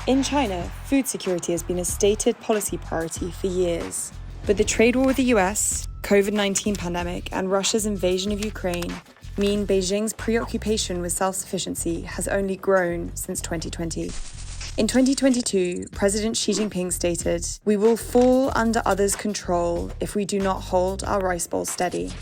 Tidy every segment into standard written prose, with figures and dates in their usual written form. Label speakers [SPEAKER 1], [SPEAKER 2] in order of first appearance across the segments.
[SPEAKER 1] In China, food security has been a stated policy priority for years. But the trade war with the US, COVID-19 pandemic, and Russia's invasion of Ukraine mean Beijing's preoccupation with self-sufficiency has only grown since 2020. In 2022, President Xi Jinping stated, "We will fall under others' control if we do not hold our rice bowl steady."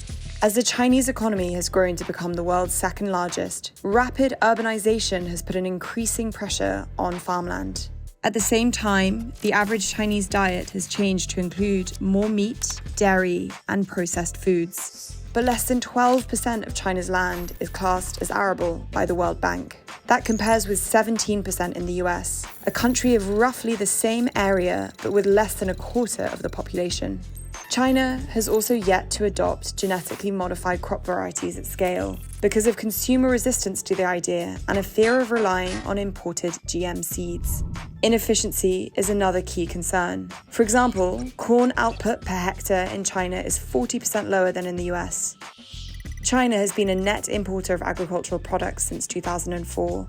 [SPEAKER 1] As the Chinese economy has grown to become the world's second largest, rapid urbanisation has put an increasing pressure on farmland. At the same time, the average Chinese diet has changed to include more meat, dairy, and processed foods. But less than 12% of China's land is classed as arable by the World Bank. That compares with 17% in the US, a country of roughly the same area but with less than a quarter of the population. China has also yet to adopt genetically modified crop varieties at scale because of consumer resistance to the idea and a fear of relying on imported GM seeds. Inefficiency is another key concern. For example, corn output per hectare in China is 40% lower than in the US. China has been a net importer of agricultural products since 2004.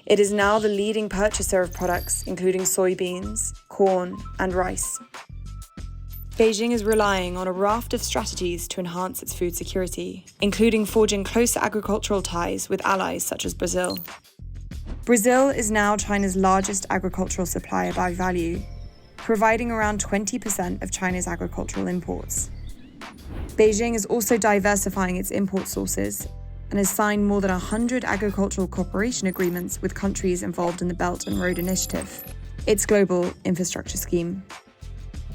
[SPEAKER 1] It is now the leading purchaser of products including soybeans, corn, and rice. Beijing is relying on a raft of strategies to enhance its food security, including forging closer agricultural ties with allies such as Brazil. Brazil is now China's largest agricultural supplier by value, providing around 20% of China's agricultural imports. Beijing is also diversifying its import sources and has signed more than 100 agricultural cooperation agreements with countries involved in the Belt and Road Initiative, its global infrastructure scheme.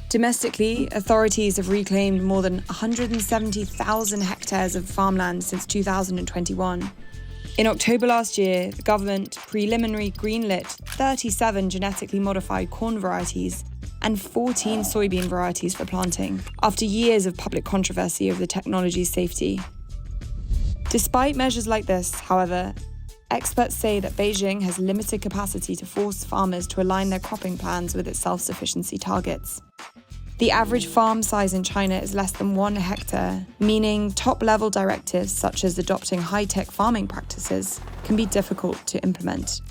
[SPEAKER 1] Domestically, authorities have reclaimed more than 170,000 hectares of farmland since 2021. In October last year, the government preliminary greenlit 37 genetically modified corn varieties and 14 soybean varieties for planting, after years of public controversy over the technology's safety. Despite measures like this, however, experts say that Beijing has limited capacity to force farmers to align their cropping plans with its self-sufficiency targets. The average farm size in China is less than 1 hectare, meaning top-level directives such as adopting high-tech farming practices can be difficult to implement.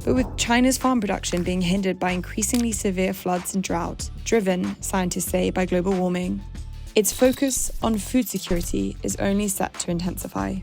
[SPEAKER 1] But with China's farm production being hindered by increasingly severe floods and drought, driven, scientists say, by global warming, its focus on food security is only set to intensify.